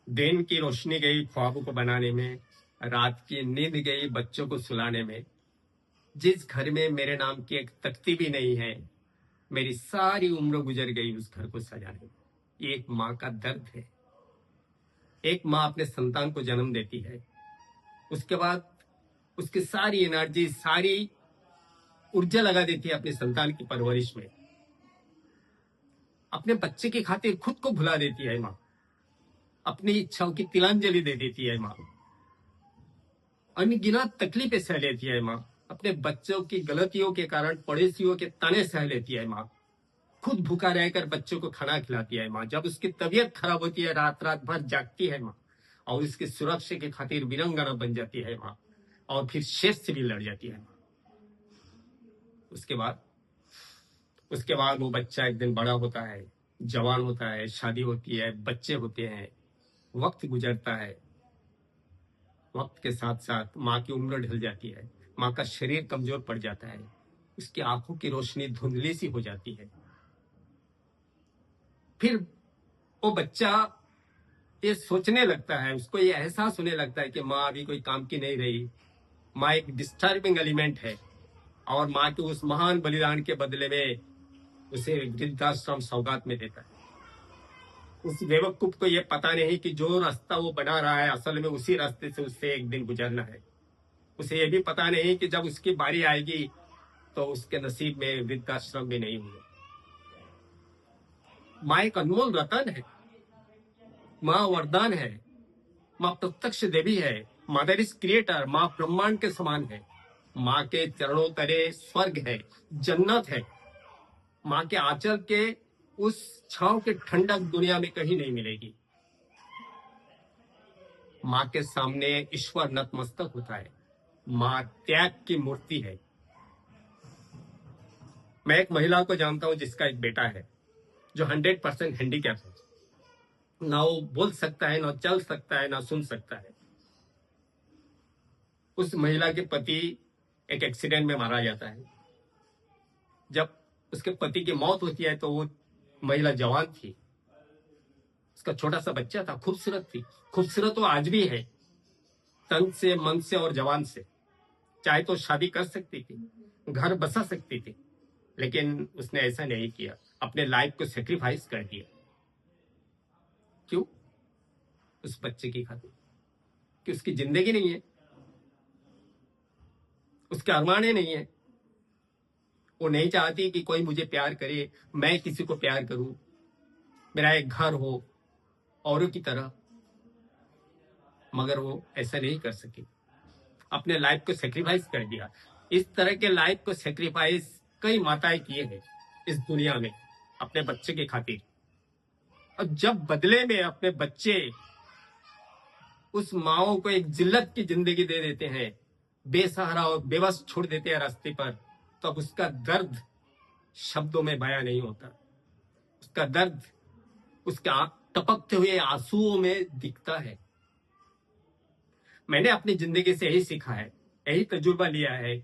दिन की रोशनी गई ख्वाबों को बनाने में, रात की नींद गई बच्चों को सुलाने में। जिस घर में मेरे नाम की एक तख्ती भी नहीं है, मेरी सारी उम्र गुजर गई उस घर को सजाने में। ये एक माँ का दर्द है। एक माँ अपने संतान को जन्म देती है, उसके बाद उसकी सारी एनर्जी, सारी ऊर्जा लगा देती है अपने संतान की परवरिश में। अपने बच्चे की खातिर खुद को भुला देती है माँ, अपनी इच्छाओं की तिलांजलि दे देती है माँ। अनगिनत तकलीफें सह लेती है माँ, अपने बच्चों की गलतियों के कारण पड़ोसियों के ताने सह लेती है माँ। खुद भूखा रहकर बच्चों को खाना खिलाती है माँ। जब उसकी तबीयत खराब होती है, रात रात भर जागती है माँ, और उसकी सुरक्षा की खातिर वीरांगना बन जाती है माँ, और फिर शेष से भी लड़ जाती है माँ। उसके बाद वो बच्चा एक दिन बड़ा होता है, जवान होता है, शादी होती है, बच्चे होते हैं, वक्त गुजरता है। वक्त के साथ साथ माँ की उम्र ढल जाती है, माँ का शरीर कमजोर पड़ जाता है, उसकी आंखों की रोशनी धुंधली सी हो जाती है। फिर वो बच्चा ये सोचने लगता है, उसको ये एहसास होने लगता है कि माँ अभी कोई काम की नहीं रही, माँ एक डिस्टर्बिंग एलिमेंट है, और माँ के उस महान बलिदान के बदले में उसे वृद्धाश्रम सौगात में देता है। उस बेवकूफ को ये पता नहीं कि जो रास्ता वो बना रहा है, असल में उसी रास्ते से उससे एक दिन गुजरना है। उसे ये भी पता नहीं कि जब उसकी बारी आएगी तो उसके नसीब में वृद्धाश्रम भी नहीं होगा। माँ एक अनमोल रतन है, माँ वरदान है, माँ प्रत्यक्ष देवी है, मदर इज क्रिएटर, माँ ब्रह्मांड के समान है। माँ के चरणों तले स्वर्ग है, जन्नत है। माँ के आंचल के उस छांव के ठंडक दुनिया में कहीं नहीं मिलेगी। माँ के सामने ईश्वर नतमस्तक होता है। माँ त्याग की मूर्ति है। मैं एक महिला को जानता हूं जिसका एक बेटा है जो 100% हैंडीकैप है। ना वो बोल सकता है, ना चल सकता है, ना सुन सकता है। उस महिला के पति एक एक्सीडेंट में मारा जाता है। जब उसके पति की मौत होती है तो वो महिला जवान थी, उसका छोटा सा बच्चा था, खूबसूरत थी। खूबसूरत वो आज भी है, तन से, मन से और जवान से। चाहे तो शादी कर सकती थी, घर बसा सकती थी, लेकिन उसने ऐसा नहीं किया, अपने लाइफ को सेक्रीफाइस कर दिया। क्यों? उस बच्चे की खातिर कि उसकी जिंदगी नहीं है, उसके अरमाने नहीं है। वो नहीं चाहती कि कोई मुझे प्यार करे, मैं किसी को प्यार करूं, मेरा एक घर हो औरों की तरह। मगर वो ऐसा नहीं कर सकी, अपने लाइफ को सेक्रीफाइस कर दिया। इस तरह के लाइफ को सेक्रीफाइस कई माताएं किए हैं इस दुनिया में अपने बच्चे की खातिर। और जब बदले में अपने बच्चे उस माओ को एक जिल्लत की जिंदगी दे देते हैं, बेसहारा और बेबस छोड़ देते हैं रास्ते पर, तो अब उसका दर्द शब्दों में बयां नहीं होता। उसका दर्द उसका टपकते हुए आंसुओं में दिखता है। मैंने अपनी जिंदगी से यही सीखा है, यही तजुर्बा लिया है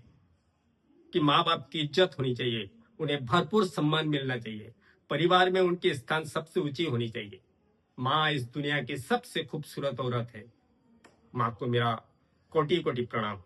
कि माँ बाप की इज्जत होनी चाहिए, उन्हें भरपूर सम्मान मिलना चाहिए, परिवार में उनकी स्थान सबसे ऊंची होनी चाहिए। माँ इस दुनिया की सबसे खूबसूरत औरत है। माँ को मेरा कोटि कोटि प्रणाम।